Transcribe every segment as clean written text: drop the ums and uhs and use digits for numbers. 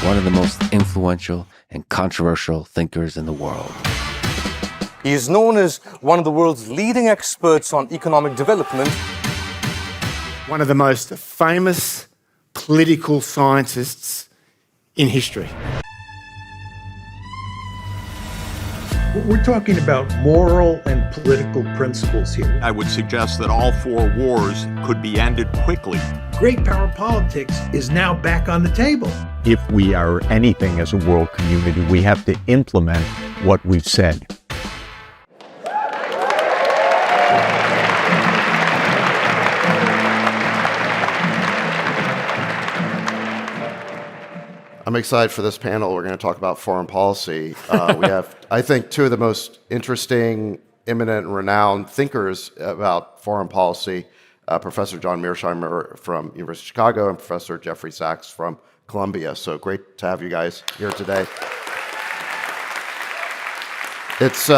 one of the most influential and controversial thinkers in the world. He is known as one of the world's leading experts on economic development. One of the most famous political scientists in history. We're talking about moral and political principles here. I would suggest that all four wars could be ended quickly. Great power politics is now back on the table. If we are anything as a world community, we have to implement what we've said. I'm excited for this panel. We're going to talk about foreign policy. We have, I think, two of the most interesting, eminent, and renowned thinkers about foreign policy, Professor John Mearsheimer from University of Chicago and Professor Jeffrey Sachs from Columbia. So great to have you guys here today. It's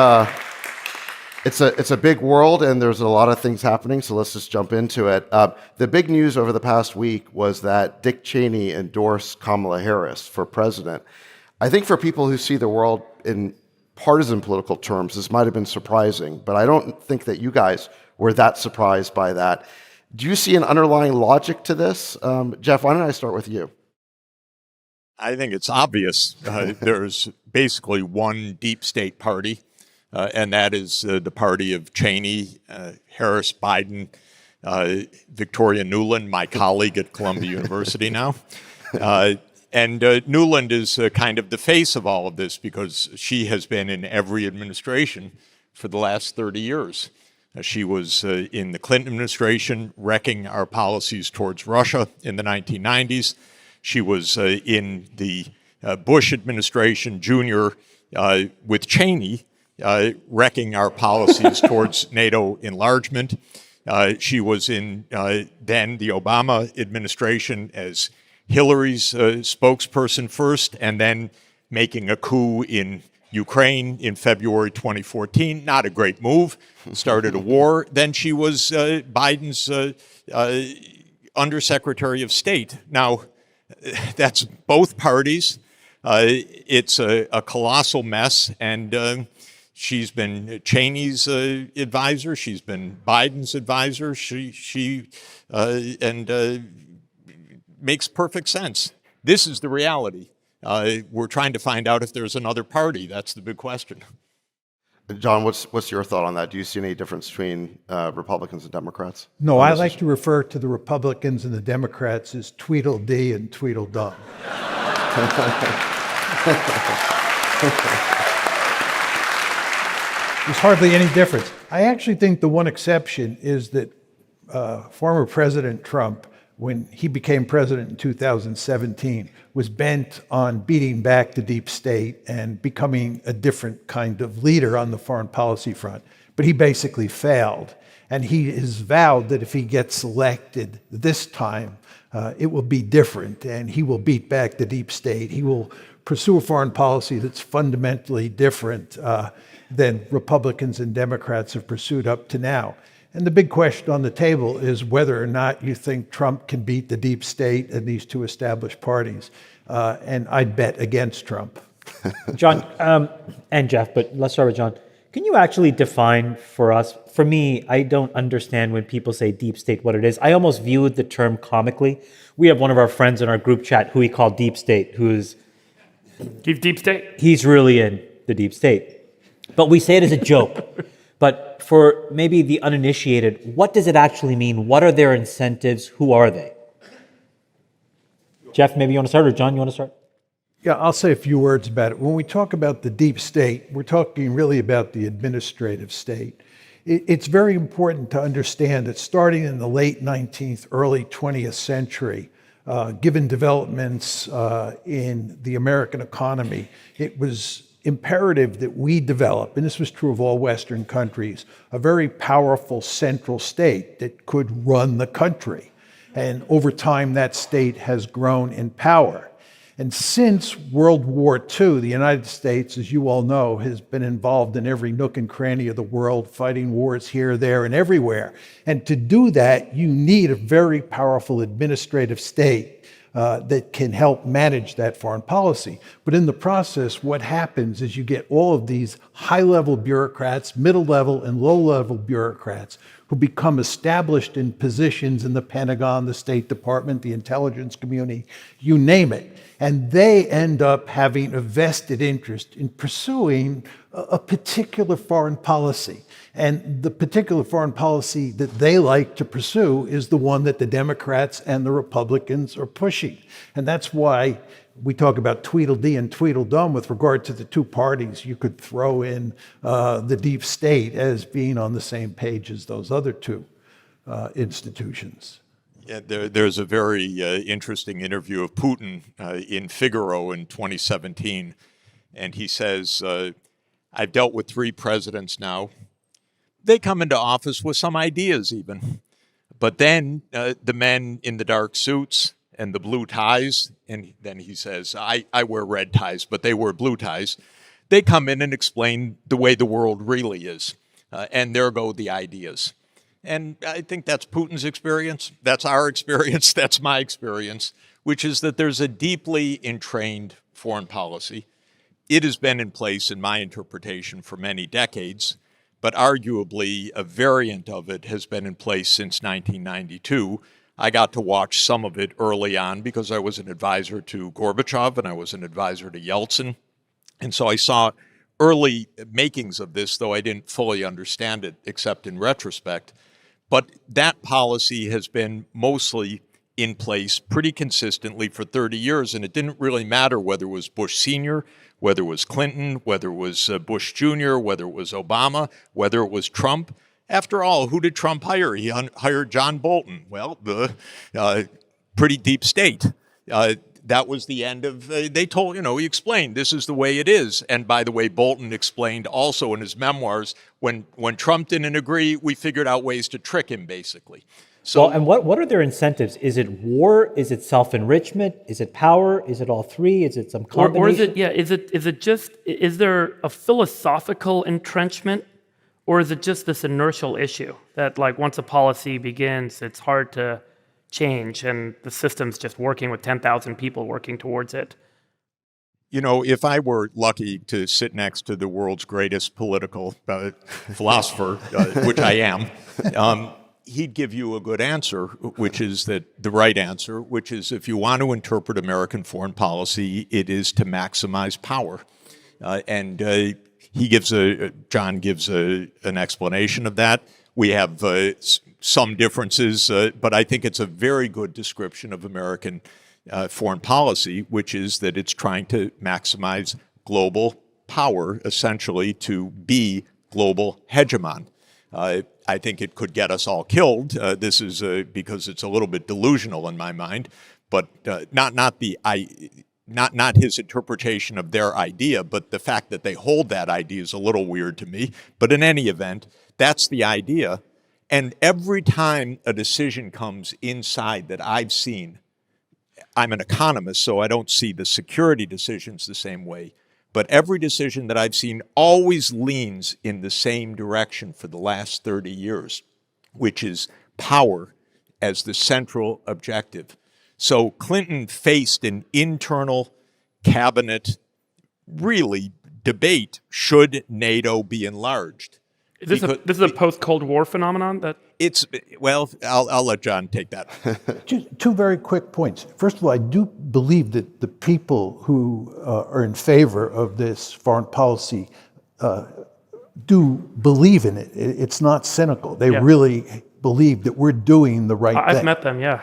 a big world, and there's a lot of things happening, so let's just jump into it. The big news over the past week was that Dick Cheney endorsed Kamala Harris for president. I think for people who see the world in partisan political terms, this might have been surprising, but I don't think that you guys were that surprised by that. Do you see an underlying logic to this? Jeff, why don't I start with you? I think it's obvious. There's basically one deep state party, and that is the party of Cheney, Harris, Biden, Victoria Nuland, my colleague at Columbia University now. And Nuland is kind of the face of all of this because she has been in every administration for the last 30 years. She was in the Clinton administration, wrecking our policies towards Russia in the 1990s. She was in the Bush administration, Jr., with Cheney, wrecking our policies towards NATO enlargement. She was in then the Obama administration as Hillary's spokesperson first, and then making a coup in Ukraine in February 2014. Not a great move. Started a war. Then she was Biden's Undersecretary of State. Now, that's both parties. It's a colossal mess, and she's been Cheney's advisor. She's been Biden's advisor. She makes perfect sense. This is the reality. We're trying to find out if there's another party. That's the big question. John, what's your thought on that? Do you see any difference between Republicans and Democrats? No, I like to refer to the Republicans and the Democrats as Tweedledee and Tweedledum. There's hardly any difference. I actually think the one exception is that former President Trump, when he became president in 2017, was bent on beating back the deep state and becoming a different kind of leader on the foreign policy front. But he basically failed. And he has vowed that if he gets elected this time, it will be different, and he will beat back the deep state. He will pursue a foreign policy that's fundamentally different than Republicans and Democrats have pursued up to now. And the big question on the table is whether or not you think Trump can beat the deep state and these two established parties. And I'd bet against Trump. John, and Jeff, but let's start with John. Can you actually define for us? For me, I don't understand when people say deep state what it is. I almost view the term comically. We have one of our friends in our group chat who we call deep state, who is... Deep state? He's really in the deep state. But we say it as a joke. But for maybe the uninitiated, what does it actually mean? What are their incentives? Who are they? Jeff, maybe you want to start, or John, you want to start? Yeah, I'll say a few words about it. When we talk about the deep state, we're talking really about the administrative state. It's very important to understand that starting in the late 19th, early 20th century, given developments in the American economy, it was imperative that we develop, and this was true of all Western countries, a very powerful central state that could run the country. And over time, that state has grown in power. And since World War II, the United States, as you all know, has been involved in every nook and cranny of the world, fighting wars here, there, and everywhere. And to do that, you need a very powerful administrative state that can help manage that foreign policy. But in the process, what happens is you get all of these high-level bureaucrats, middle-level and low-level bureaucrats who become established in positions in the Pentagon, the State Department, the intelligence community, you name it. And they end up having a vested interest in pursuing a particular foreign policy. And the particular foreign policy that they like to pursue is the one that the Democrats and the Republicans are pushing. And that's why we talk about Tweedledee and Tweedledum with regard to the two parties. You could throw in the deep state as being on the same page as those other two institutions. Yeah, there's a very interesting interview of Putin in Figaro in 2017. And he says, I've dealt with 3 presidents now. They come into office with some ideas even. But then the men in the dark suits and the blue ties, and then he says, I wear red ties, but they wear blue ties. They come in and explain the way the world really is. And there go the ideas. And I think that's Putin's experience. That's our experience. That's my experience, which is that there's a deeply entrained foreign policy. It has been in place, in my interpretation, for many decades, but arguably a variant of it has been in place since 1992. I got to watch some of it early on because I was an advisor to Gorbachev and I was an advisor to Yeltsin. And so I saw early makings of this, though I didn't fully understand it except in retrospect. But that policy has been mostly in place pretty consistently for 30 years, and it didn't really matter whether it was Bush Sr., whether it was Clinton, whether it was Bush Jr., whether it was Obama, whether it was Trump. After all, who did Trump hire? He hired John Bolton. Well, the pretty deep state. That was the end of, they told, he explained, this is the way it is. And by the way, Bolton explained also in his memoirs, when Trump didn't agree, we figured out ways to trick him, basically. So, well, and what are their incentives? Is it war? Is it self-enrichment? Is it power? Is it all three? Is it some combination? Or is there a philosophical entrenchment? Or is it just this inertial issue that, like, once a policy begins, it's hard to change and the system's just working with 10,000 people working towards it? If I were lucky to sit next to the world's greatest political philosopher, which I am, he'd give you a good answer, which is the right answer, which is if you want to interpret American foreign policy, it is to maximize power. John gives an explanation of that. We have some differences, but I think it's a very good description of American foreign policy, which is that it's trying to maximize global power, essentially to be global hegemon. I think it could get us all killed. This is because it's a little bit delusional in my mind, but not his interpretation of their idea, but the fact that they hold that idea is a little weird to me. But in any event, that's the idea. And every time a decision comes inside that I've seen, I'm an economist, so I don't see the security decisions the same way. But every decision that I've seen always leans in the same direction for the last 30 years, which is power as the central objective. So Clinton faced an internal cabinet, really, debate, should NATO be enlarged? This is a post-Cold War phenomenon? I'll let John take that. Just two very quick points. First of all, I do believe that the people who are in favor of this foreign policy do believe in it. It's not cynical. They really believe that we're doing the right thing. I've met them, yeah.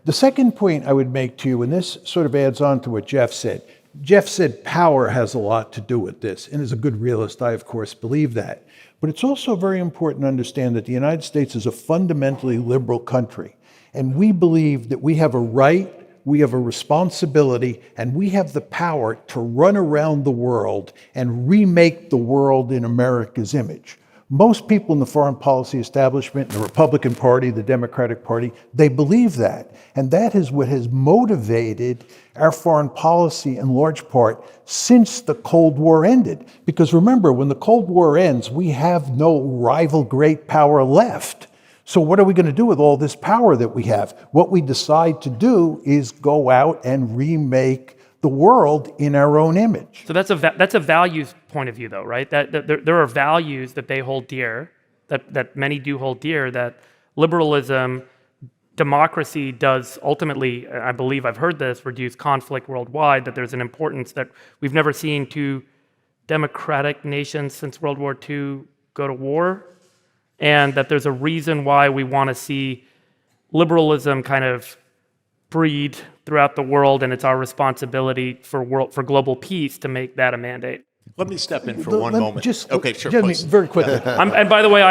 The second point I would make to you, and this sort of adds on to what Jeff said. Jeff said power has a lot to do with this, and as a good realist, I of course believe that. But it's also very important to understand that the United States is a fundamentally liberal country, and we believe that we have a right, we have a responsibility, and we have the power to run around the world and remake the world in America's image. Most people in the foreign policy establishment, the Republican Party, the Democratic Party, they believe that. And that is what has motivated our foreign policy in large part since the Cold War ended. Because remember, when the Cold War ends, we have no rival great power left. So what are we going to do with all this power that we have? What we decide to do is go out and remake the world in our own image. So that's a values point of view, though, right? That there are values that they hold dear, that many do hold dear, that liberalism, democracy does ultimately, I believe I've heard this, reduce conflict worldwide, that there's an importance that we've never seen two democratic nations since World War II go to war, and that there's a reason why we want to see liberalism kind of breed throughout the world, and it's our responsibility for global peace to make that a mandate. Let me step in for one moment. Okay, sure, Jeremy, please. very quickly. And by the way,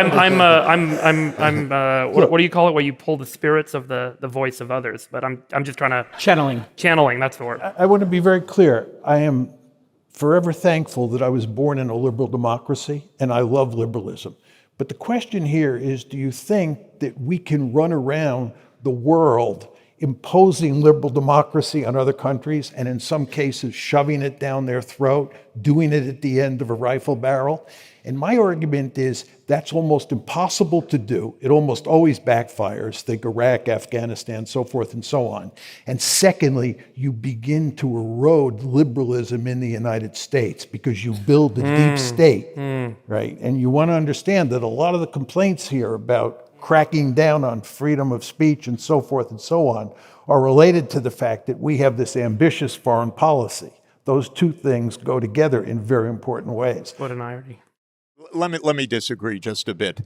what do you call it? Where you pull the spirits of the voice of others? But I'm just trying to channeling. That's the word. I want to be very clear. I am forever thankful that I was born in a liberal democracy, and I love liberalism. But the question here is, do you think that we can run around the world imposing liberal democracy on other countries, and in some cases shoving it down their throat, doing it at the end of a rifle barrel? And my argument is that's almost impossible to do. It almost always backfires. Think Iraq, Afghanistan, so forth and so on. And secondly, you begin to erode liberalism in the United States because you build a deep state, right? And you want to understand that a lot of the complaints here about cracking down on freedom of speech and so forth and so on are related to the fact that we have this ambitious foreign policy. Those two things go together in very important ways. What an irony. Let me disagree just a bit,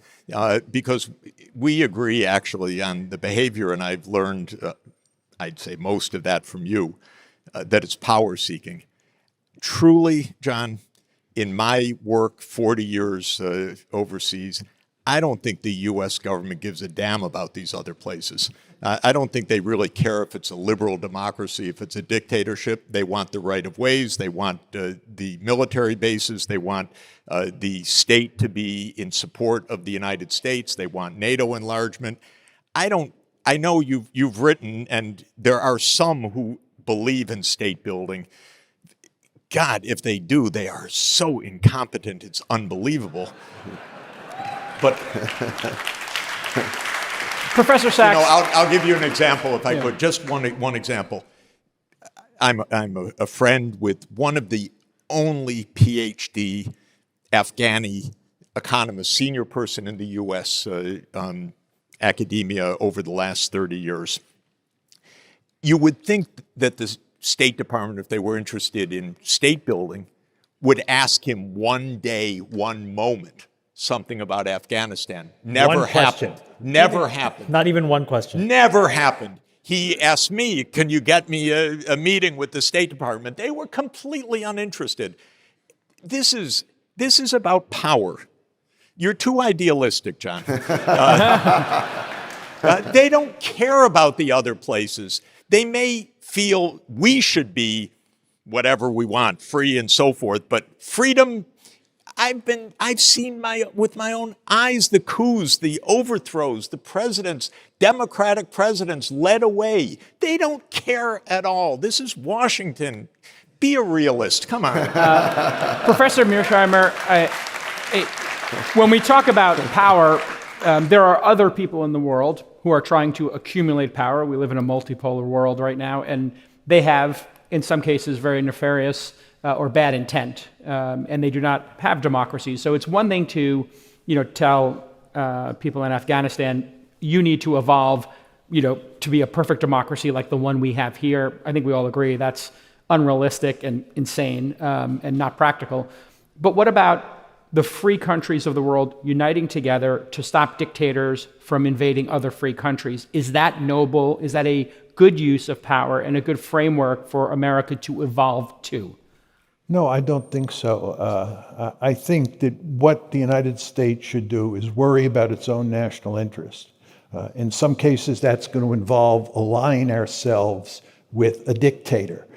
because we agree actually on the behavior, and I've learned, I'd say most of that from you, that it's power seeking. Truly, John, in my work, 40 years overseas, I don't think the U.S. government gives a damn about these other places. I don't think they really care if it's a liberal democracy, if it's a dictatorship. They want the right of ways. They want the military bases. They want the state to be in support of the United States. They want NATO enlargement. I know you've written, and there are some who believe in state building. God, if they do, they are so incompetent, it's unbelievable. But Professor Sachs, I'll give you an example if I could. Just one example. I'm a friend with one of the only PhD Afghani economists, senior person in the U.S. Academia over the last 30 years. You would think that the State Department, if they were interested in state building, would ask him one day, one moment, something about Afghanistan. Never happened. Never happened. Not even one question. Never happened. He asked me, can you get me a meeting with the State Department? They were completely uninterested. This is about power. You're too idealistic, John. They don't care about the other places. They may feel we should be whatever we want, free and so forth, but freedom, I've seen with my own eyes the coups, the overthrows, the presidents, Democratic presidents led away. They don't care at all. This is Washington. Be a realist. Come on. Professor Mearsheimer, when we talk about power, there are other people in the world who are trying to accumulate power. We live in a multipolar world right now, and they have, in some cases, very nefarious or bad intent, and they do not have democracy. So it's one thing to, tell people in Afghanistan, you need to evolve, to be a perfect democracy like the one we have here. I think we all agree that's unrealistic and insane and not practical. But what about the free countries of the world uniting together to stop dictators from invading other free countries? Is that noble? Is that a good use of power and a good framework for America to evolve to? No, I don't think so. I think that what the United States should do is worry about its own national interest. In some cases, that's going to involve aligning ourselves with a dictator.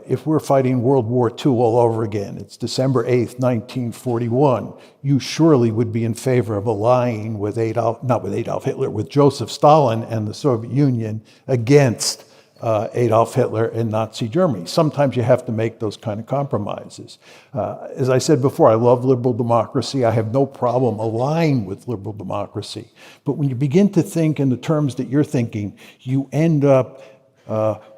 If we're fighting World War II all over again, it's December 8th, 1941, you surely would be in favor of allying with with Joseph Stalin and the Soviet Union against Adolf Hitler and Nazi Germany. Sometimes you have to make those kind of compromises. As I said before, I love liberal democracy. I have no problem aligning with liberal democracy. But when you begin to think in the terms that you're thinking, you end up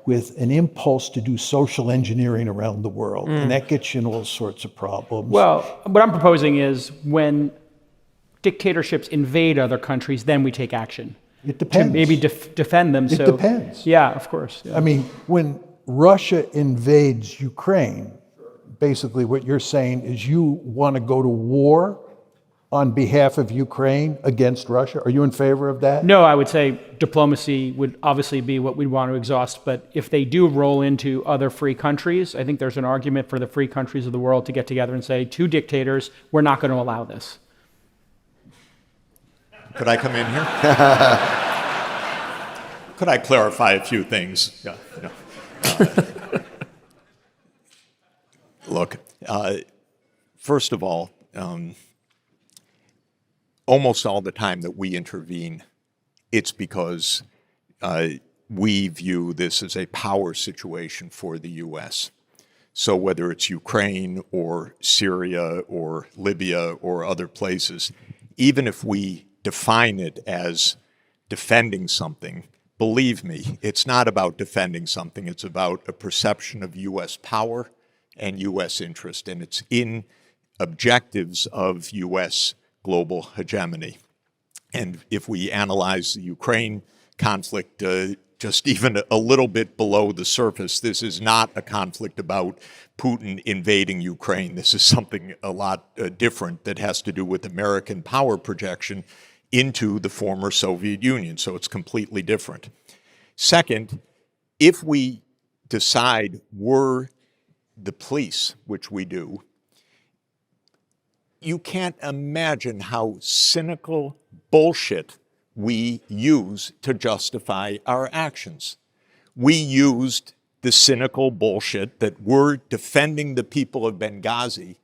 with an impulse to do social engineering around the world. And that gets you in all sorts of problems. Well, what I'm proposing is when dictatorships invade other countries, then we take action. It depends. To maybe defend them. It depends. Yeah, of course. Yeah. I mean, when Russia invades Ukraine, basically what you're saying is you want to go to war on behalf of Ukraine against Russia. Are you in favor of that? No, I would say diplomacy would obviously be what we'd want to exhaust. But if they do roll into other free countries, I think there's an argument for the free countries of the world to get together and say, to dictators, we're not going to allow this. Could I come in here? Could I clarify a few things? Look, first of all, almost all the time that we intervene, it's because we view this as a power situation for the U.S. So whether it's Ukraine or Syria or Libya or other places, even if we define it as defending something, believe me, it's not about defending something. It's about a perception of U.S. power and U.S. interest, and it's in objectives of U.S. global hegemony. And if we analyze the Ukraine conflict just even a little bit below the surface, this is not a conflict about Putin invading Ukraine. This is something a lot different that has to do with American power projection into the former Soviet Union, so it's completely different. Second, if we decide we're the police, which we do, you can't imagine how cynical bullshit we use to justify our actions. We used the cynical bullshit that we're defending the people of Benghazi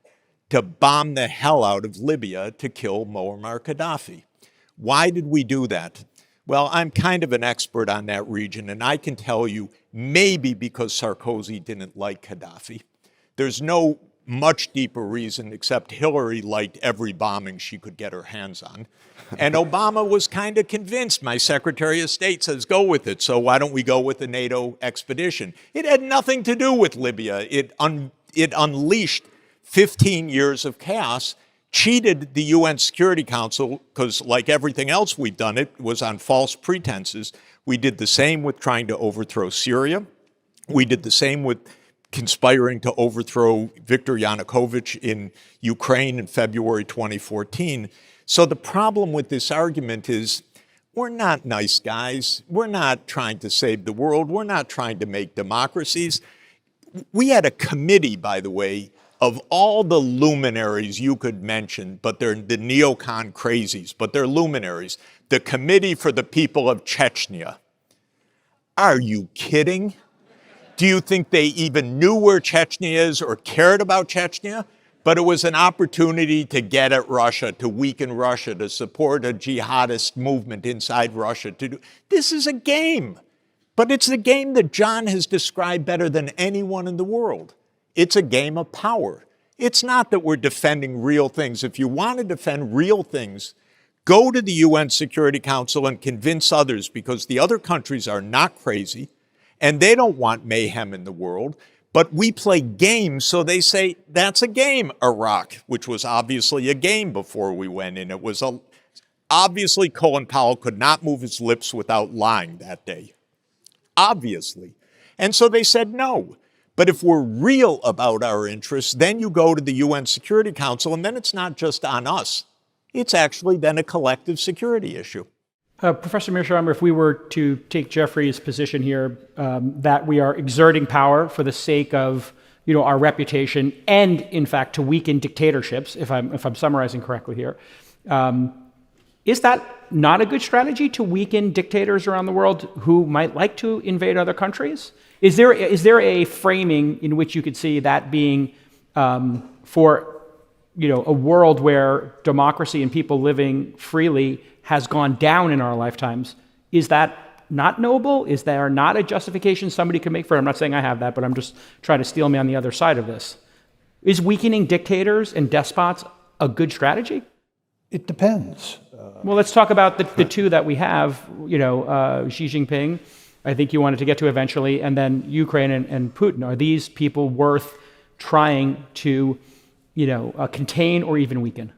to bomb the hell out of Libya to kill Muammar Gaddafi. Why did we do that? Well, I'm kind of an expert on that region, and I can tell you maybe because Sarkozy didn't like Gaddafi. There's no much deeper reason except Hillary liked every bombing she could get her hands on. And Obama was kind of convinced. My Secretary of State says, go with it. So why don't we go with the NATO expedition? It had nothing to do with Libya. It unleashed 15 years of chaos, cheated the UN Security Council, because like everything else we've done, it was on false pretenses. We did the same with trying to overthrow Syria. We did the same with conspiring to overthrow Viktor Yanukovych in Ukraine in February 2014. So the problem with this argument is we're not nice guys. We're not trying to save the world. We're not trying to make democracies. We had a committee, by the way, of all the luminaries you could mention, but they're the neocon crazies, but they're luminaries. The Committee for the People of Chechnya. Are you kidding? Do you think they even knew where Chechnya is or cared about Chechnya? But it was an opportunity to get at Russia, to weaken Russia, to support a jihadist movement inside Russia. This is a game, but it's a game that John has described better than anyone in the world. It's a game of power. It's not that we're defending real things. If you want to defend real things, go to the UN Security Council and convince others, because the other countries are not crazy and they don't want mayhem in the world. But we play games, so they say, that's a game, Iraq, which was obviously a game before we went in. It was obviously Colin Powell could not move his lips without lying that day. Obviously. And so they said no. But if we're real about our interests, then you go to the UN Security Council, and then it's not just on us. It's actually then a collective security issue. Professor Mearsheimer, if we were to take Jeffrey's position here, that we are exerting power for the sake of, our reputation and, in fact, to weaken dictatorships, if I'm summarizing correctly here, is that not a good strategy to weaken dictators around the world who might like to invade other countries? Is there a framing in which you could see that being for a world where democracy and people living freely has gone down in our lifetimes? Is that not noble? Is there not a justification somebody could make for it? I'm not saying I have that, but I'm just trying to steel me on the other side of this. Is weakening dictators and despots a good strategy? It depends. Well, let's talk about the two that we have, Xi Jinping, I think you wanted to get to eventually, and then Ukraine and Putin. Are these people worth trying to, contain or even weaken?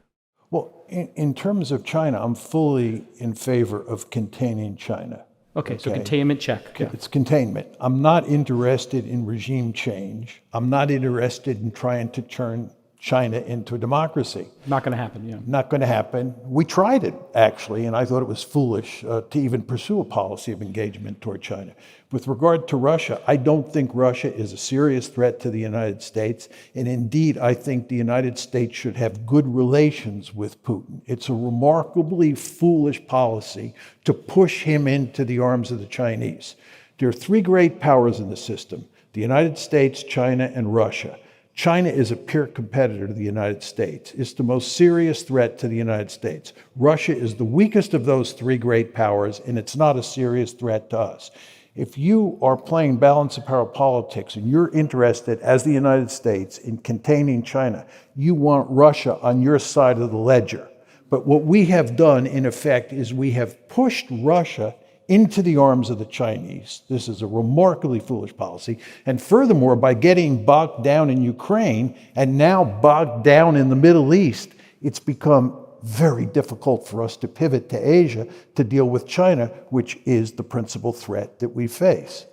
Well, in terms of China, I'm fully in favor of containing China. Okay, so containment check. Okay, it's containment. I'm not interested in regime change. I'm not interested in trying to turn China into a democracy. Not going to happen, yeah. Not going to happen. We tried it, actually, and I thought it was foolish to even pursue a policy of engagement toward China. With regard to Russia, I don't think Russia is a serious threat to the United States, and indeed, I think the United States should have good relations with Putin. It's a remarkably foolish policy to push him into the arms of the Chinese. There are three great powers in the system: the United States, China, and Russia. China is a peer competitor to the United States. It's the most serious threat to the United States. Russia is the weakest of those three great powers, and it's not a serious threat to us. If you are playing balance of power politics and you're interested, as the United States, in containing China, you want Russia on your side of the ledger. But what we have done, in effect, is we have pushed Russia into the arms of the Chinese. This is a remarkably foolish policy. And furthermore, by getting bogged down in Ukraine and now bogged down in the Middle East, it's become very difficult for us to pivot to Asia to deal with China, which is the principal threat that we face.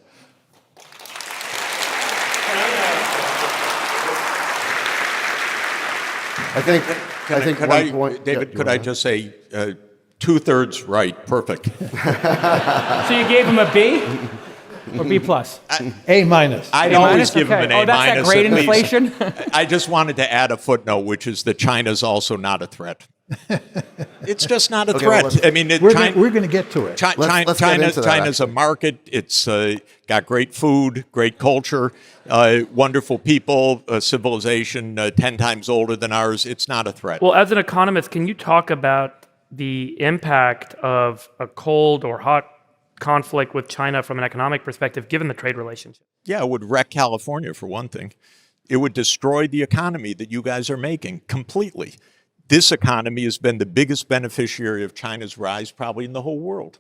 David, could I just say, 2/3 right, perfect. So you gave him a B or B plus? A minus. I'd always give him an A minus. Oh, that's that great inflation? I just wanted to add a footnote, which is that China's also not a threat. It's just not a threat. Well, I mean, we're going to get to it. China's a market. It's got great food, great culture, wonderful people, a civilization 10 times older than ours. It's not a threat. Well, as an economist, can you talk about the impact of a cold or hot conflict with China from an economic perspective, given the trade relationship? Yeah, it would wreck California, for one thing. It would destroy the economy that you guys are making completely. This economy has been the biggest beneficiary of China's rise probably in the whole world.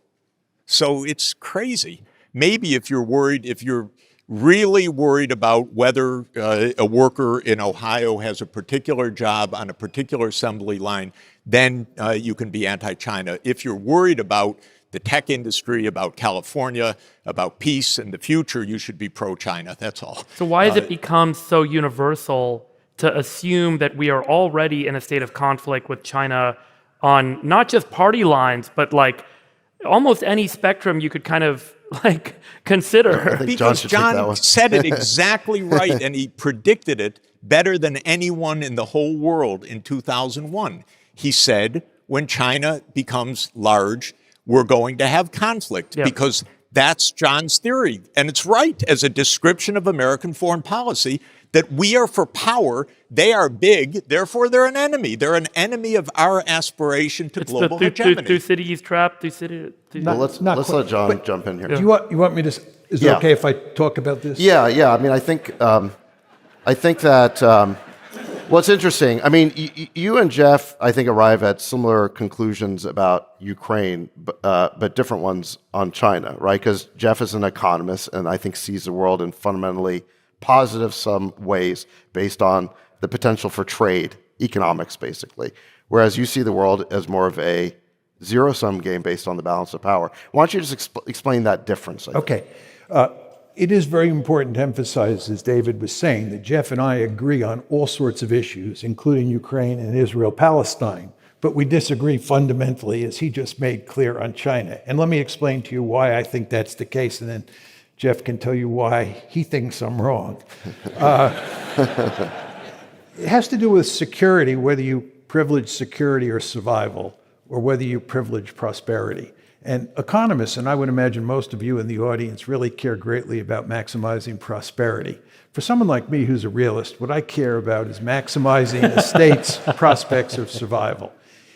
So it's crazy. Maybe if you're really worried about whether a worker in Ohio has a particular job on a particular assembly line, then you can be anti-China. If you're worried about the tech industry, about California, about peace and the future, you should be pro-China. That's all. So why has it become so universal to assume that we are already in a state of conflict with China on not just party lines, but like almost any spectrum you could kind of like consider? Because John said it exactly right, and he predicted it better than anyone in the whole world in 2001. He said, when China becomes large, we're going to have conflict, because that's John's theory. And it's right as a description of American foreign policy, that we are for power, they are big, therefore they're an enemy. They're an enemy of our aspiration to global hegemony. Thucydides trap, Thucydides. Well, let's let John jump in here. Do you want me to? Is it okay if I talk about this? Yeah. I mean, I think that. Well, it's interesting. I mean, you and Jeff, I think, arrive at similar conclusions about Ukraine, but different ones on China, right? Because Jeff is an economist, and I think sees the world in fundamentally positive some ways based on the potential for trade, economics, basically. Whereas you see the world as more of a zero-sum game based on the balance of power. Why don't you just explain that difference? Okay. It is very important to emphasize, as David was saying, that Jeff and I agree on all sorts of issues, including Ukraine and Israel-Palestine. But we disagree fundamentally, as he just made clear, on China. And let me explain to you why I think that's the case, and then Jeff can tell you why he thinks I'm wrong. It has to do with security, whether you privilege security or survival, or whether you privilege prosperity. And economists, and I would imagine most of you in the audience, really care greatly about maximizing prosperity. For someone like me who's a realist, what I care about is maximizing a state's prospects of survival.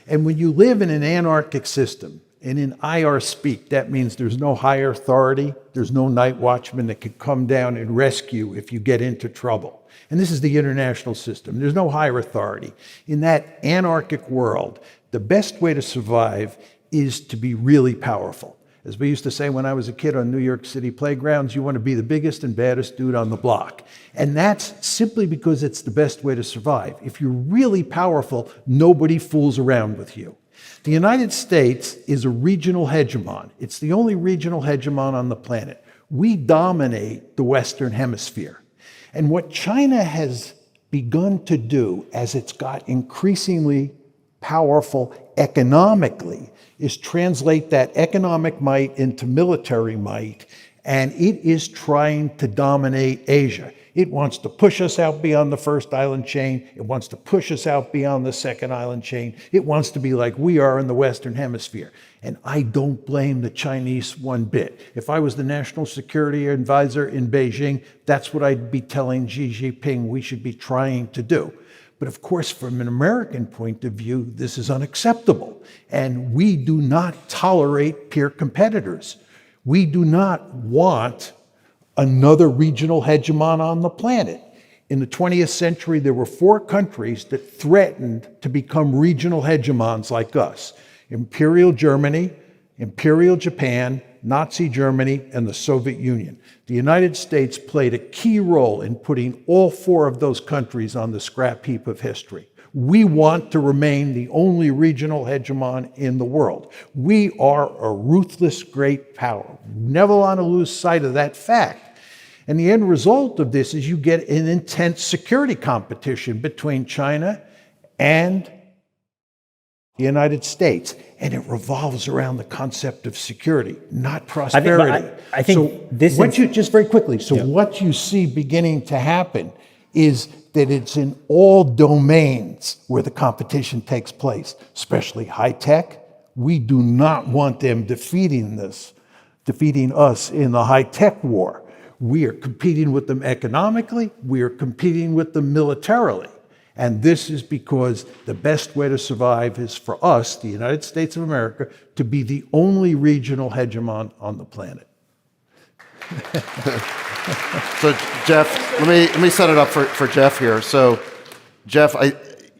And when you live in an anarchic system, And in IR speak, that means there's no higher authority, there's no night watchman that can come down and rescue if you get into trouble. And this is the international system. There's no higher authority. In that anarchic world, the best way to survive is to be really powerful. As we used to say when I was a kid on New York City playgrounds, you want to be the biggest and baddest dude on the block. And that's simply because it's the best way to survive. If you're really powerful, nobody fools around with you. The United States is a regional hegemon. It's the only regional hegemon on the planet. We dominate the Western Hemisphere. And what China has begun to do as it's got increasingly powerful economically is translate that economic might into military might, and it is trying to dominate Asia. It wants to push us out beyond the first island chain. It wants to push us out beyond the second island chain. It wants to be like we are in the Western Hemisphere. And I don't blame the Chinese one bit. If I was the national security advisor in Beijing, that's what I'd be telling Xi Jinping we should be trying to do. But of course, from an American point of view, this is unacceptable. And we do not tolerate peer competitors. We do not want another regional hegemon on the planet. In the 20th century, there were 4 countries that threatened to become regional hegemons like us: Imperial Germany, Imperial Japan, Nazi Germany, and the Soviet Union. The United States played a key role in putting all 4 of those countries on the scrap heap of history. We want to remain the only regional hegemon in the world. We are a ruthless great power. Never want to lose sight of that fact. And the end result of this is you get an intense security competition between China and the United States. And it revolves around the concept of security, not prosperity. I think this is... Just very quickly, what you see beginning to happen is that it's in all domains where the competition takes place, especially high tech. We do not want them defeating us in the high tech war. We are competing with them economically, we are competing with them militarily. And this is because the best way to survive is for us, the United States of America, to be the only regional hegemon on the planet. So, Jeff, let me set it up for Jeff here. So, Jeff,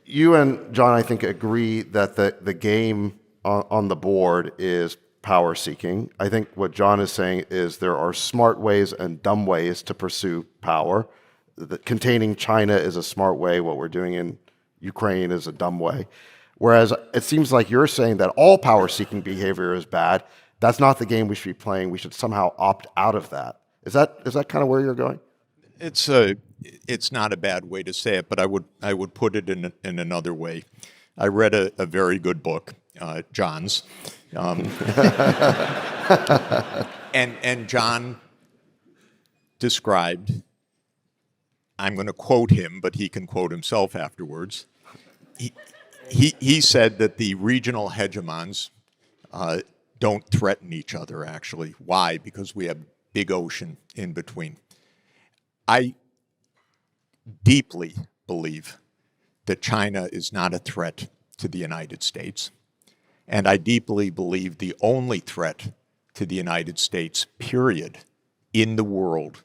you and John, I think, agree that the game on the board is power seeking. I think what John is saying is there are smart ways and dumb ways to pursue power. Containing China is a smart way. What we're doing in Ukraine is a dumb way. Whereas it seems like you're saying that all power-seeking behavior is bad. That's not the game we should be playing. We should somehow opt out of that. Is that kind of where you're going? It's not a bad way to say it, but I would put it in another way. I read a very good book, John's, and John described. I'm going to quote him, but he can quote himself afterwards. He said that the regional hegemons don't threaten each other, actually. Why? Because we have big ocean in between. I deeply believe that China is not a threat to the United States. And I deeply believe the only threat to the United States, period, in the world,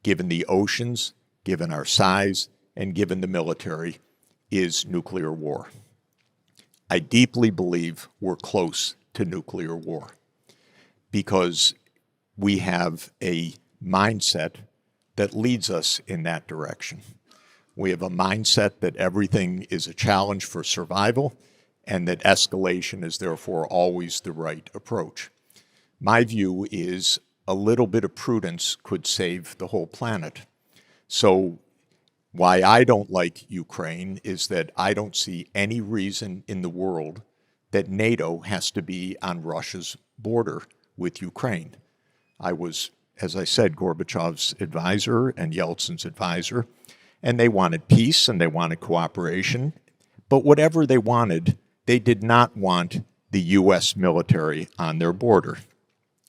given the oceans, given our size, and given the military, is nuclear war. I deeply believe we're close to nuclear war because we have a mindset that leads us in that direction. We have a mindset that everything is a challenge for survival and that escalation is therefore always the right approach. My view is a little bit of prudence could save the whole planet. So why I don't like Ukraine is that I don't see any reason in the world that NATO has to be on Russia's border with Ukraine. I was, as I said, Gorbachev's advisor and Yeltsin's advisor, and they wanted peace and they wanted cooperation. But whatever they wanted, they did not want the U.S. military on their border.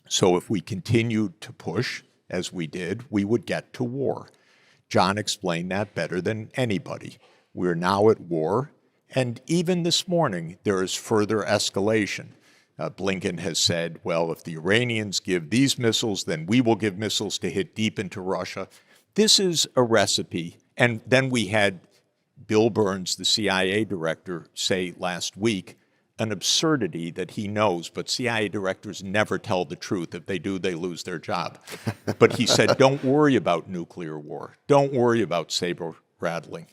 So if we continued to push, as we did, we would get to war. John explained that better than anybody. We're now at war, and even this morning there is further escalation. Blinken has said, well, if the Iranians give these missiles, then we will give missiles to hit deep into Russia. This is a recipe. And then we had Bill Burns, the CIA director, say last week an absurdity that he knows, but CIA directors never tell the truth. If they do, they lose their job. But he said, don't worry about nuclear war. Don't worry about saber rattling.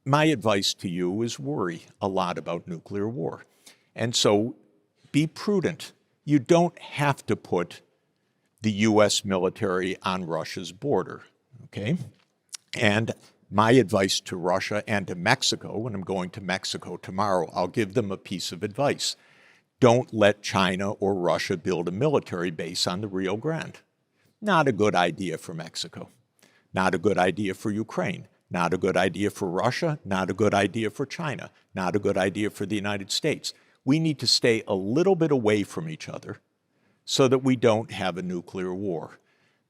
My advice to you is worry a lot about nuclear war. And so be prudent. You don't have to put the U.S. military on Russia's border, okay? And my advice to Russia and to Mexico, when I'm going to Mexico tomorrow, I'll give them a piece of advice. Don't let China or Russia build a military base on the Rio Grande. Not a good idea for Mexico. Not a good idea for Ukraine. Not a good idea for Russia. Not a good idea for China. Not a good idea for the United States. We need to stay a little bit away from each other so that we don't have a nuclear war.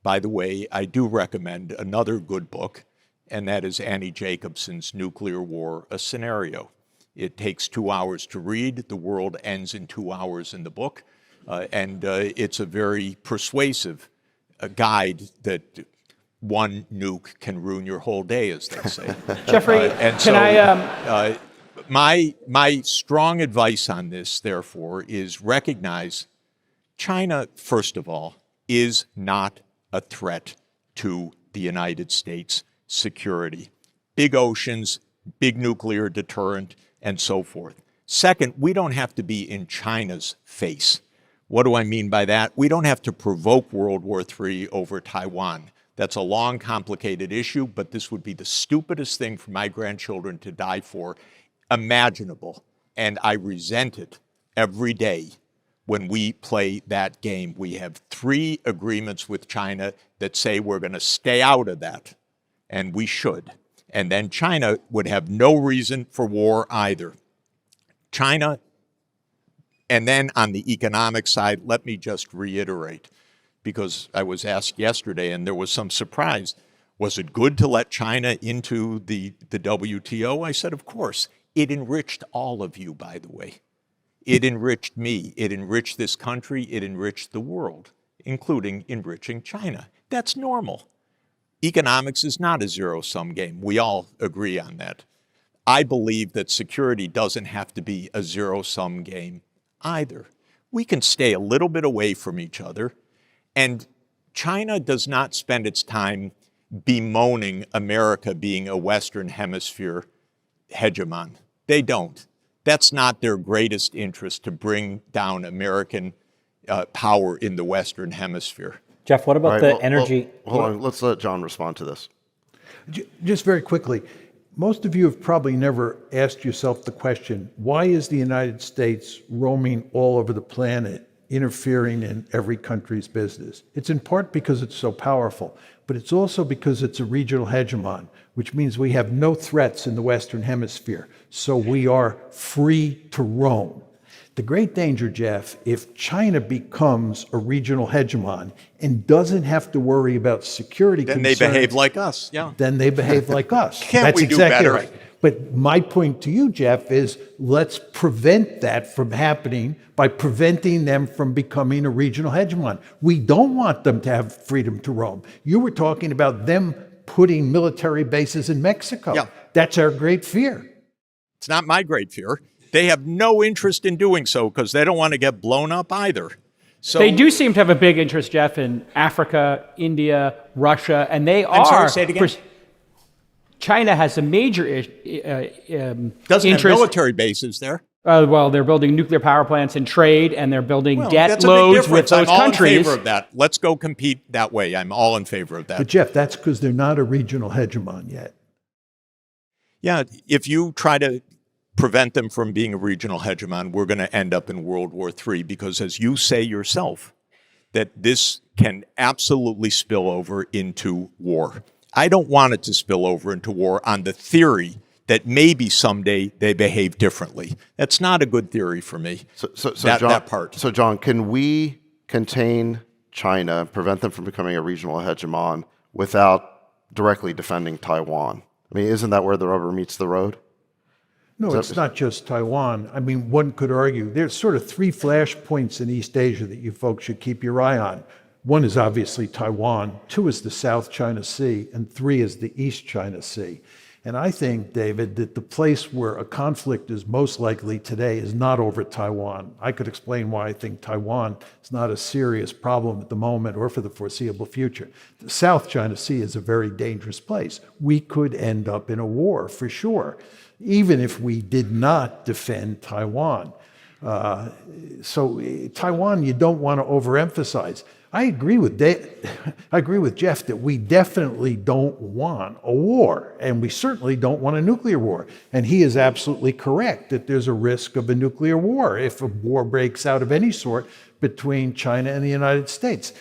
By the way, I do recommend another good book, and that is Annie Jacobson's Nuclear War, A Scenario. It takes 2 hours to read. The world ends in 2 hours in the book. And it's a very persuasive guide that one nuke can ruin your whole day, as they say. Jeffrey, My strong advice on this, therefore, is recognize China, first of all, is not a threat to the United States security. Big oceans, big nuclear deterrent, and so forth. Second, we don't have to be in China's face. What do I mean by that? We don't have to provoke World War III over Taiwan. That's a long, complicated issue, but this would be the stupidest thing for my grandchildren to die for imaginable. And I resent it every day when we play that game. We have 3 agreements with China that say we're going to stay out of that. And we should. And then China would have no reason for war either. China, and then on the economic side, let me just reiterate, because I was asked yesterday and there was some surprise, was it good to let China into the WTO? I said, of course. It enriched all of you, by the way. It enriched me. It enriched this country. It enriched the world, including enriching China. That's normal. Economics is not a zero-sum game. We all agree on that. I believe that security doesn't have to be a zero-sum game either. We can stay a little bit away from each other, and China does not spend its time bemoaning America being a Western Hemisphere hegemon. They don't. That's not their greatest interest, to bring down American power in the Western Hemisphere. Jeff, what about energy? Hold on, let's let John respond to this. Just very quickly, most of you have probably never asked yourself the question, why is the United States roaming all over the planet, interfering in every country's business? It's in part because it's so powerful, but it's also because it's a regional hegemon, which means we have no threats in the Western Hemisphere, so we are free to roam. The great danger, Jeff, if China becomes a regional hegemon and doesn't have to worry about security then concerns, they behave like us, yeah. Then they behave like us. Can't That's we do exactly better? right. But my point to you, Jeff, is let's prevent that from happening by preventing them from becoming a regional hegemon. We don't want them to have freedom to roam. You were talking about them putting military bases in Mexico. Yeah. That's our great fear. It's not my great fear. They have no interest in doing so because they don't want to get blown up either. So they do seem to have a big interest, Jeff, in Africa, India, Russia, and they are. I'm sorry, say it again. China has a major doesn't interest. have military bases there. Well, they're building nuclear power plants and trade, and they're building debt that's a loads big difference. with those I'm all countries. in favor of that. Let's go compete that way. I'm all in favor of that. But Jeff, that's because they're not a regional hegemon yet. Yeah, if you try to prevent them from being a regional hegemon, we're going to end up in World War III because, as you say yourself, that this can absolutely spill over into war. I don't want it to spill over into war on the theory that maybe someday they behave differently. That's not a good theory for me, that part. So, John, can we contain China, prevent them from becoming a regional hegemon without directly defending Taiwan? I mean, isn't that where the rubber meets the road? No, it's not just Taiwan. I mean, one could argue there's sort of three flashpoints in East Asia that you folks should keep your eye on. One is obviously Taiwan, two is the South China Sea, and three is the East China Sea. And I think, David, that the place where a conflict is most likely today is not over Taiwan. I could explain why I think Taiwan is not a serious problem at the moment or for the foreseeable future. The South China Sea is a very dangerous place. We could end up in a war, for sure, even if we did not defend Taiwan. So Taiwan, you don't want to overemphasize. I agree with Jeff that we definitely don't want a war, and we certainly don't want a nuclear war. And he is absolutely correct that there's a risk of a nuclear war if a war breaks out of any sort between China and the United States.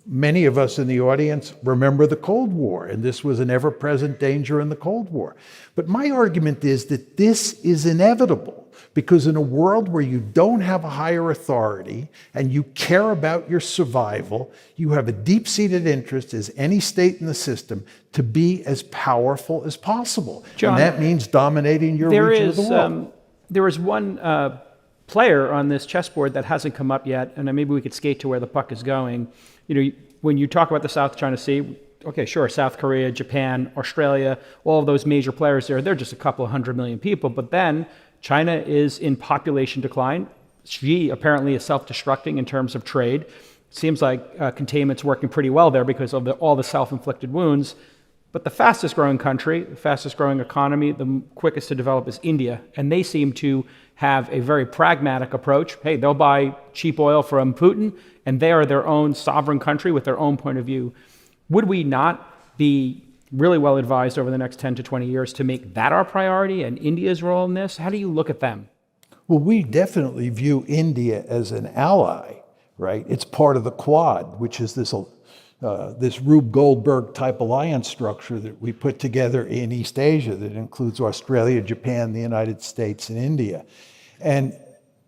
Many of us in the audience remember the Cold War, and this was an ever-present danger in the Cold War. But my argument is that this is inevitable, because in a world where you don't have a higher authority and you care about your survival, you have a deep-seated interest, as any state in the system, to be as powerful as possible. John, and that means dominating your region of the world. There is one player on this chessboard that hasn't come up yet, and maybe we could skate to where the puck is going. You know, when you talk about the South China Sea, okay, sure, South Korea, Japan, Australia, all of those major players there, they're just a couple of 100 million people. But then China is in population decline. Xi apparently is self-destructing in terms of trade. Seems like containment's working pretty well there because of all the self-inflicted wounds. But the fastest growing country, the fastest growing economy, the quickest to develop is India. And they seem to have a very pragmatic approach. Hey, they'll buy cheap oil from Putin, and they are their own sovereign country with their own point of view. Would we not be really well advised over the next 10 to 20 years to make that our priority and India's role in this? How do you look at them? Well, we definitely view India as an ally, right? It's part of the Quad, which is this Rube Goldberg type alliance structure that we put together in East Asia that includes Australia, Japan, the United States, and India. And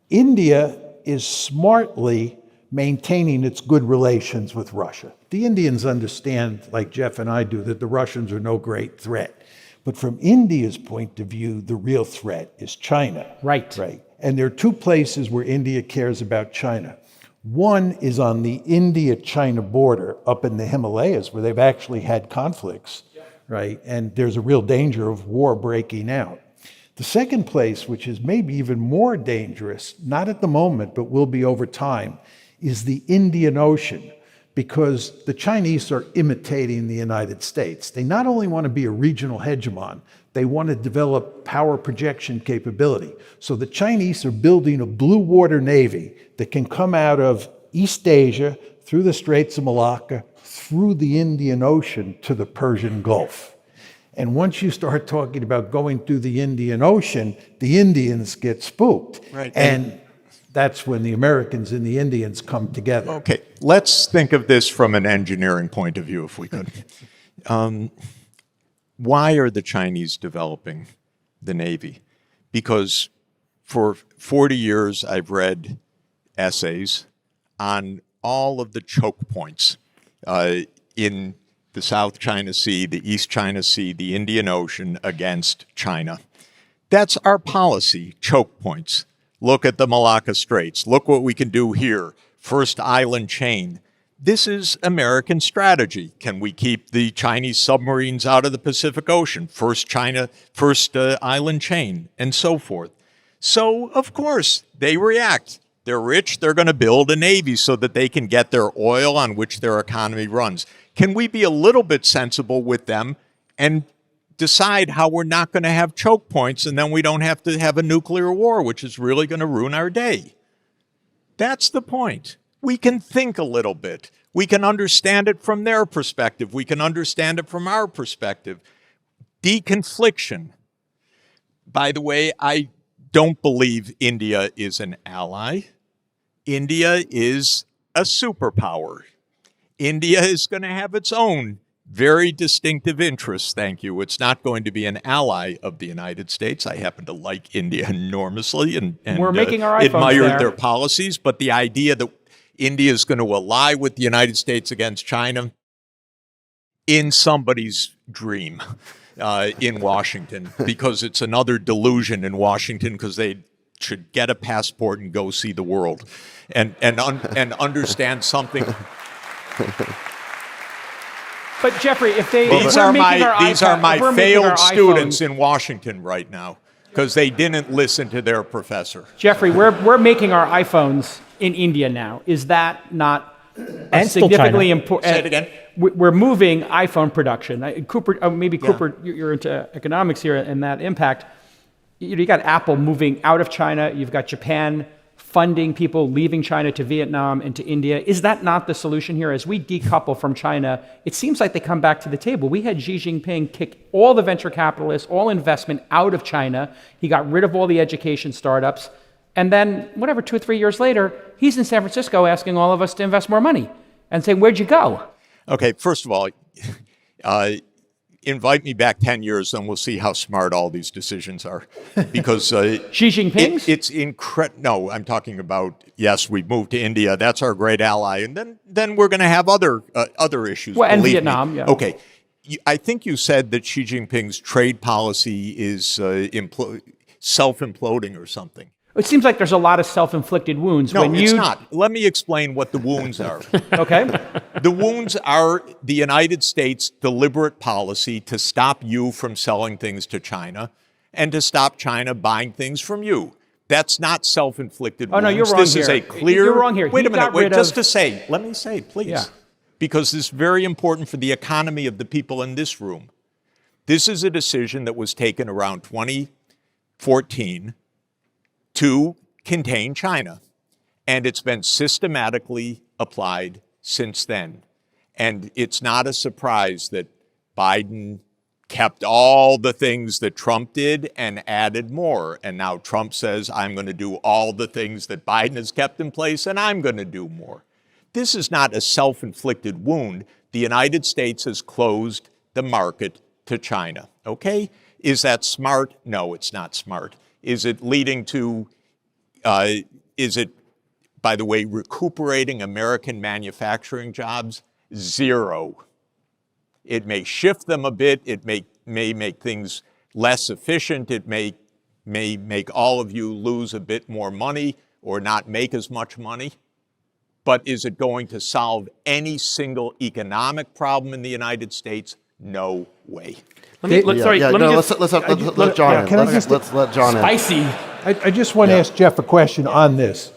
India is smartly maintaining its good relations with Russia. The Indians understand, like Jeff and I do, that the Russians are no great threat. But from India's point of view, the real threat is China. Right. And there are two places where India cares about China. One is on the India-China border up in the Himalayas, where they've actually had conflicts, right? And there's a real danger of war breaking out. The second place, which is maybe even more dangerous, not at the moment, but will be over time, is the Indian Ocean, because the Chinese are imitating the United States. They not only want to be a regional hegemon, they want to develop power projection capability. So the Chinese are building a blue water navy that can come out of East Asia, through the Straits of Malacca, through the Indian Ocean to the Persian Gulf. And once you start talking about going through the Indian Ocean, the Indians get spooked. Right. And that's when the Americans and the Indians come together. Okay, let's think of this from an engineering point of view, if we could. Why are the Chinese developing the Navy? Because for 40 years, I've read essays on all of the choke points in the South China Sea, the East China Sea, the Indian Ocean against China. That's our policy, choke points. Look at the Malacca Straits. Look what we can do here. First island chain. This is American strategy. Can we keep the Chinese submarines out of the Pacific Ocean? First island chain, and so forth. So, of course, they react. They're rich. They're going to build a navy so that they can get their oil on which their economy runs. Can we be a little bit sensible with them and decide how we're not going to have choke points, and then we don't have to have a nuclear war, which is really going to ruin our day? That's the point. We can think a little bit. We can understand it from their perspective. We can understand it from our perspective. Deconfliction. By the way, I don't believe India is an ally. India is a superpower. India is going to have its own very distinctive interests, thank you. It's not going to be an ally of the United States. I happen to like India enormously and we're making our iPhones admire there. their policies, but the idea that India is going to ally with the United States against China, in somebody's dream. in Washington because it's another delusion in Washington because they should get a passport and go see the world and understand something. But Jeffrey, if they These we're are making our these are iPad- my if we're making our failed students iPhones- in Washington right now because they didn't listen to their professor. Jeffrey, we're making our iPhones in India now. Is that not And still significantly China. important? Say it again. We're moving iPhone production. Cooper, maybe Cooper, you're into economics here and that impact. You got Apple moving out of China. You've got Japan funding people leaving China to Vietnam and to India. Is that not the solution here? As we decouple from China, it seems like they come back to the table. We had Xi Jinping kick all the venture capitalists, all investment out of China. He got rid of all the education startups. And then, 2 or 3 years later, he's in San Francisco asking all of us to invest more money and saying, where'd you go? Okay, first of all, invite me back 10 years, then we'll see how smart all these decisions are. Because Xi Jinping's? it's incredible. No, I'm talking about, yes, we've moved to India. That's our great ally. And then we're going to have other issues. Well, and believe me. Vietnam, yeah. Okay. I think you said that Xi Jinping's trade policy is self-imploding or something. It seems like there's a lot of self-inflicted wounds. No, when it's you... not. Let me explain what the wounds are. Okay. The wounds are the United States' deliberate policy to stop you from selling things to China and to stop China buying things from you. That's not self-inflicted wounds. Oh, no, you're wrong This here. is a clear... You're wrong here. Wait He a minute. got Wait, rid just of- to say. Let me say, please. Yeah. Because this is very important for the economy of the people in this room. This is a decision that was taken around 2014 to contain China. And it's been systematically applied since then. And it's not a surprise that Biden kept all the things that Trump did and added more. And now Trump says, I'm going to do all the things that Biden has kept in place, and I'm going to do more. This is not a self-inflicted wound. The United States has closed the market to China. Okay? Is that smart? No, it's not smart. Is it leading to is it, by the way, recuperating American manufacturing jobs? Zero. It may shift them a bit. It may make things less efficient. It may make all of you lose a bit more money or not make as much money. But is it going to solve any single economic problem in the United States? No way. Let's let John in. Let's let John in. Spicy. I just want to ask Jeff a question on this.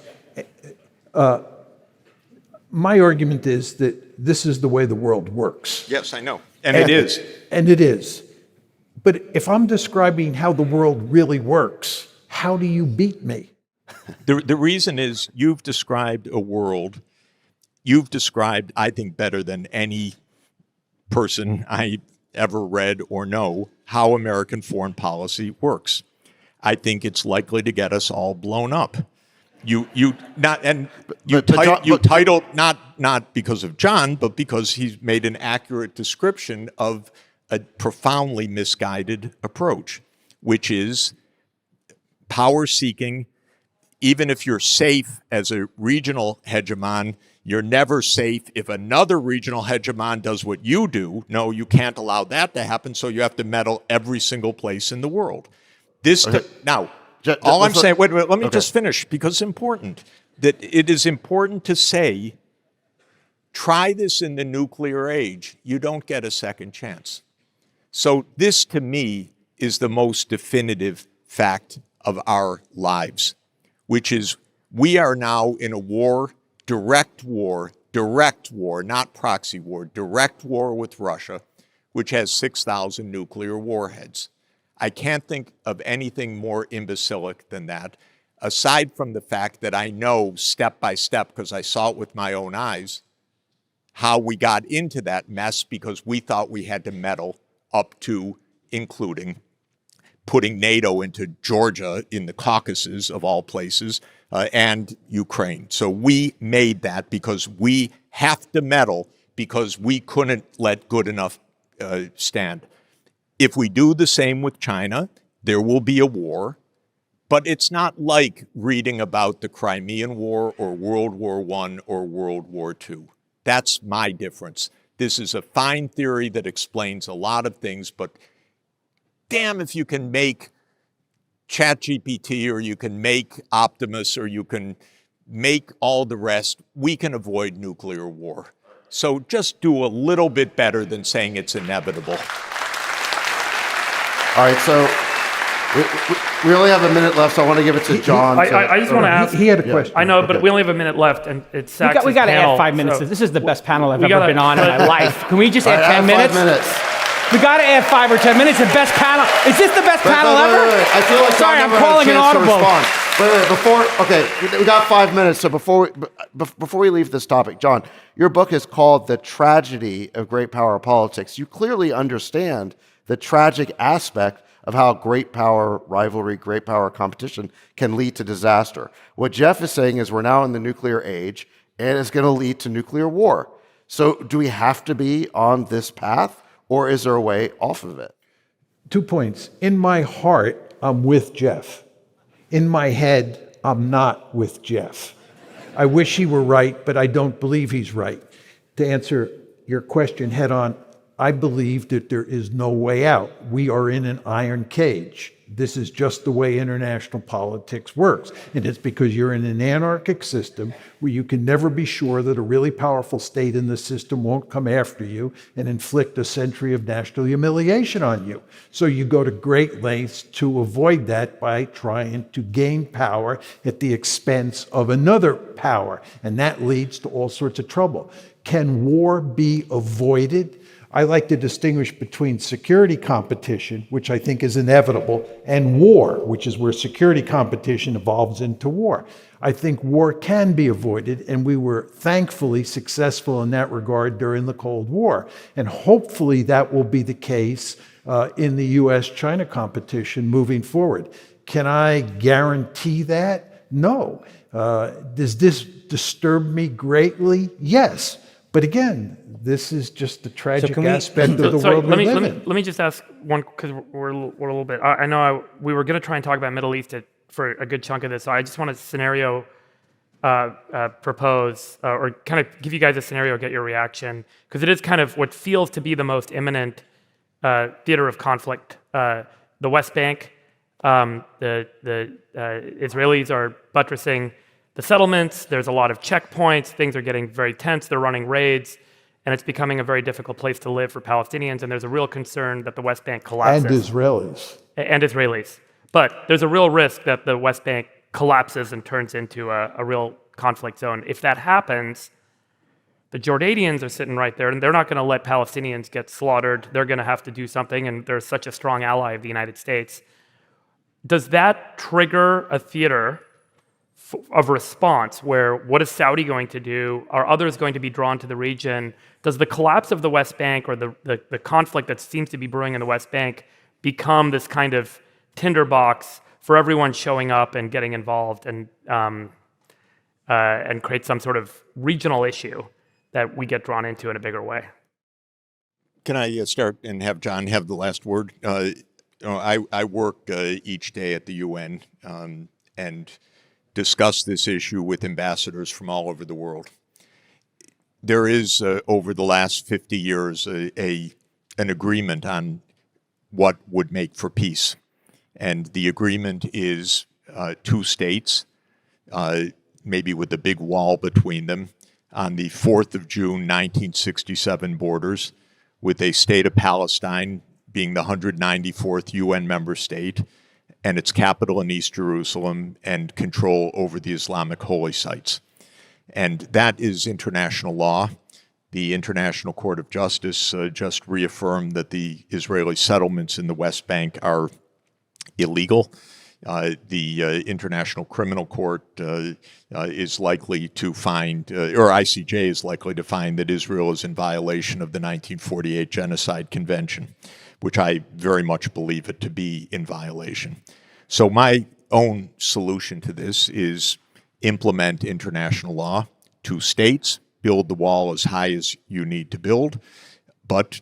My argument is that this is the way the world works. Yes, I know. And it is. And it is. But if I'm describing how the world really works, how do you beat me? The reason is you've described a world, I think, better than any person I ever read or know how American foreign policy works. I think it's likely to get us all blown up. Titled not because of John, but because he's made an accurate description of a profoundly misguided approach, which is power seeking. Even if you're safe as a regional hegemon, you're never safe if another regional hegemon does what you do. No, you can't allow that to happen, so you have to meddle every single place in the world. Now, all I'm saying, wait, let me just finish, because it's important. That it is important to say, try this in the nuclear age. You don't get a second chance. So this, to me, is the most definitive fact of our lives, which is we are now in a war, direct war, not proxy war, direct war with Russia, which has 6,000 nuclear warheads. I can't think of anything more imbecilic than that, aside from the fact that I know step by step, because I saw it with my own eyes, how we got into that mess because we thought we had to meddle up to, including putting NATO into Georgia in the Caucasus, of all places, and Ukraine. So we made that because we have to meddle because we couldn't let good enough stand. If we do the same with China, there will be a war, but it's not like reading about the Crimean War or World War I or World War II. That's my difference. This is a fine theory that explains a lot of things, but damn if you can make ChatGPT or you can make Optimus or you can make all the rest, we can avoid nuclear war. So just do a little bit better than saying it's inevitable. All right, so we only have a minute left, so I want to give it to John. I just want to ask. He had a question. I know, but we only have a minute left, and it's Sachs' We got to panel, add 5 minutes. so- This is the best panel I've We ever gotta- been on in my life. Can we just All add right, 10 5 minutes? minutes. We got to add 5 or 10 minutes. The best panel. Is this the best panel ever? Wait. I feel like Sorry, John I'm never had a calling an chance to audible. respond. We got 5 minutes. So before we leave this topic, John, your book is called "The Tragedy of Great Power Politics." You clearly understand the tragic aspect of how great power rivalry, great power competition can lead to disaster. What Jeff is saying is we're now in the nuclear age, and it's going to lead to nuclear war. So do we have to be on this path, or is there a way off of it? 2 points. In my heart, I'm with Jeff. In my head, I'm not with Jeff. I wish he were right, but I don't believe he's right. To answer your question head on, I believe that there is no way out. We are in an iron cage. This is just the way international politics works. And it's because you're in an anarchic system where you can never be sure that a really powerful state in the system won't come after you and inflict a century of national humiliation on you. So you go to great lengths to avoid that by trying to gain power at the expense of another power. And that leads to all sorts of trouble. Can war be avoided? I like to distinguish between security competition, which I think is inevitable, and war, which is where security competition evolves into war. I think war can be avoided, and we were thankfully successful in that regard during the Cold War. And hopefully that will be the case in the US-China competition moving forward. Can I guarantee that? No. Does this disturb me greatly? Yes. But again, this is just the tragic aspect of the world we live in. Let me just ask one, because we're a little bit. I know we were going to try and talk about Middle East for a good chunk of this, so I just want to scenario propose or kind of give you guys a scenario, get your reaction, because it is kind of what feels to be the most imminent theater of conflict. The West Bank, the Israelis are buttressing the settlements. There's a lot of checkpoints. Things are getting very tense. They're running raids. And it's becoming a very difficult place to live for Palestinians. And there's a real concern that the West Bank collapses. And Israelis. And Israelis. But there's a real risk that the West Bank collapses and turns into a real conflict zone. If that happens, the Jordanians are sitting right there, and they're not going to let Palestinians get slaughtered. They're going to have to do something, and they're such a strong ally of the United States. Does that trigger a theater of response where what is Saudi going to do? Are others going to be drawn to the region? Does the collapse of the West Bank or the conflict that seems to be brewing in the West Bank become this kind of tinderbox for everyone showing up and getting involved and create some sort of regional issue that we get drawn into in a bigger way? Can I start and have John have the last word? I work each day at the UN and discuss this issue with ambassadors from all over the world. There is, over the last 50 years, an agreement on what would make for peace. And the agreement is 2 states, maybe with a big wall between them, on the 4th of June, 1967 borders, with a state of Palestine being the 194th UN member state, and its capital in East Jerusalem, and control over the Islamic holy sites. And that is international law. The International Court of Justice just reaffirmed that the Israeli settlements in the West Bank are illegal. The International Criminal Court is likely to find, or ICJ is likely to find, that Israel is in violation of the 1948 Genocide Convention, which I very much believe it to be in violation. So my own solution to this is implement international law. 2 states, build the wall as high as you need to build, but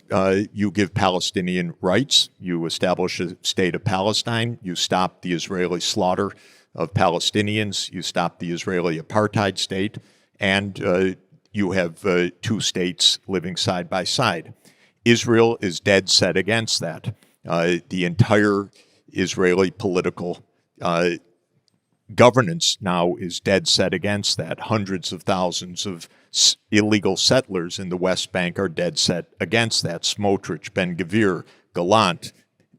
you give Palestinian rights, you establish a state of Palestine, you stop the Israeli slaughter of Palestinians, you stop the Israeli apartheid state, and you have 2 states living side by side. Israel is dead set against that. the entire Israeli political governance now is dead set against that. Hundreds of thousands of illegal settlers in the West Bank are dead set against that. Smotrich, Ben-Gvir, Gallant,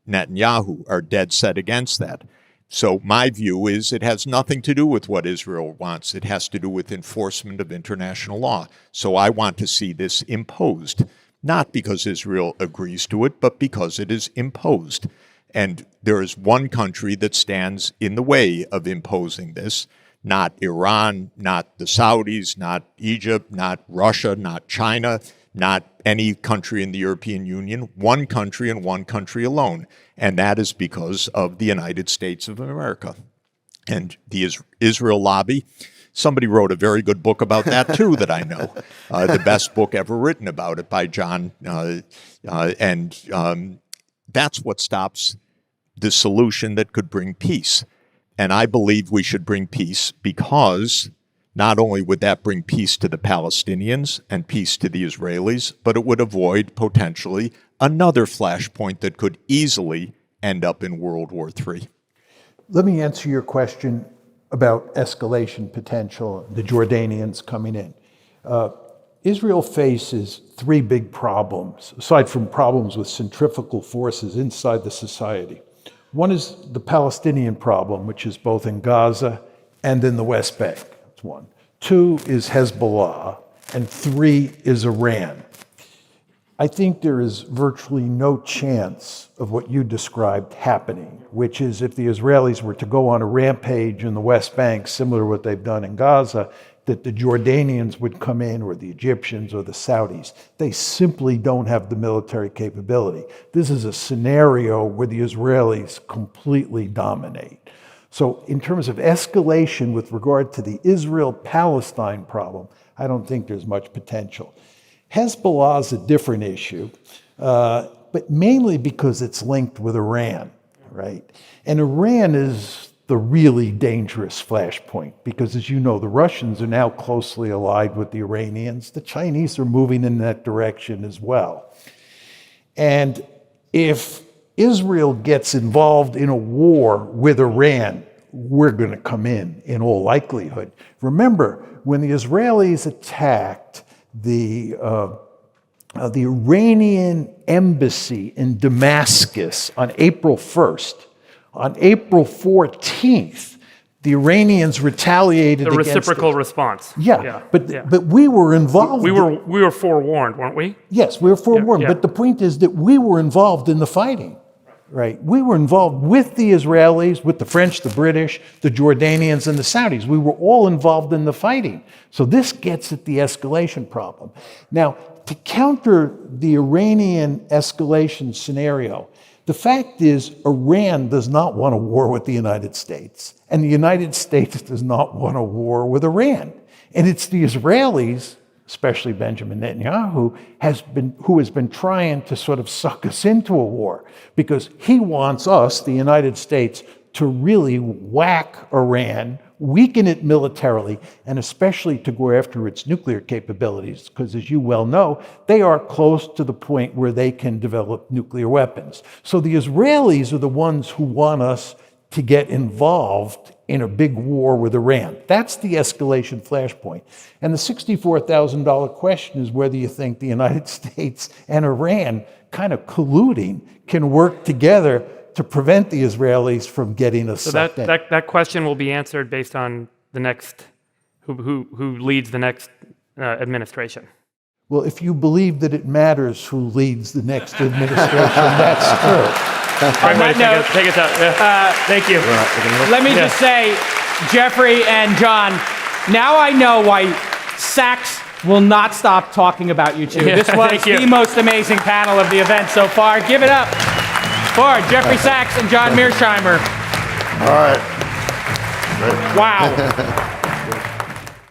Netanyahu are dead set against that. So my view is it has nothing to do with what Israel wants. It has to do with enforcement of international law. So I want to see this imposed, not because Israel agrees to it, but because it is imposed. And there is one country that stands in the way of imposing this, not Iran, not the Saudis, not Egypt, not Russia, not China, not any country in the European Union, one country and one country alone. And that is because of the United States of America. And the Israel lobby, somebody wrote a very good book about that too that I know, the best book ever written about it by John. That's what stops the solution that could bring peace. And I believe we should bring peace because not only would that bring peace to the Palestinians and peace to the Israelis, but it would avoid potentially another flashpoint that could easily end up in World War III. Let me answer your question about escalation potential, the Jordanians coming in. Israel faces three big problems, aside from problems with centrifugal forces inside the society. One is the Palestinian problem, which is both in Gaza and in the West Bank. That's one. Two is Hezbollah, and three is Iran. I think there is virtually no chance of what you described happening, which is if the Israelis were to go on a rampage in the West Bank, similar to what they've done in Gaza, that the Jordanians would come in, or the Egyptians, or the Saudis. They simply don't have the military capability. This is a scenario where the Israelis completely dominate. So in terms of escalation with regard to the Israel-Palestine problem, I don't think there's much potential. Hezbollah is a different issue, but mainly because it's linked with Iran, right? And Iran is the really dangerous flashpoint because, as you know, the Russians are now closely allied with the Iranians. The Chinese are moving in that direction as well. And if Israel gets involved in a war with Iran, we're going to come in all likelihood. Remember, when the Israelis attacked the Iranian embassy in Damascus on April 1st, on April 14th, the Iranians retaliated against the reciprocal response. But we were involved. We were forewarned, weren't we? Yes, we were forewarned. But the point is that we were involved in the fighting, right? We were involved with the Israelis, with the French, the British, the Jordanians, and the Saudis. We were all involved in the fighting. So this gets at the escalation problem. Now, to counter the Iranian escalation scenario, the fact is, Iran does not want a war with the United States, and the United States does not want a war with Iran. And it's the Israelis, especially Benjamin Netanyahu, who has been trying to sort of suck us into a war, because he wants us, the United States, to really whack Iran, weaken it militarily, and especially to go after its nuclear capabilities, because as you well know, they are close to the point where they can develop nuclear weapons. So the Israelis are the ones who want us to get involved in a big war with Iran. That's the escalation flashpoint. And the $64,000 question is whether you think the United States and Iran kind of colluding can work together to prevent the Israelis from getting us sucked in. That question will be answered based on the next, who leads the next administration. Well, if you believe that it matters who leads the next administration, that's true. On that note, take us out. Thank you. Let me just say, Jeffrey and John, now I know why Sachs will not stop talking about you two. This was the most amazing panel of the event so far. Give it up for Jeffrey Sachs and John Mearsheimer. All right. Wow.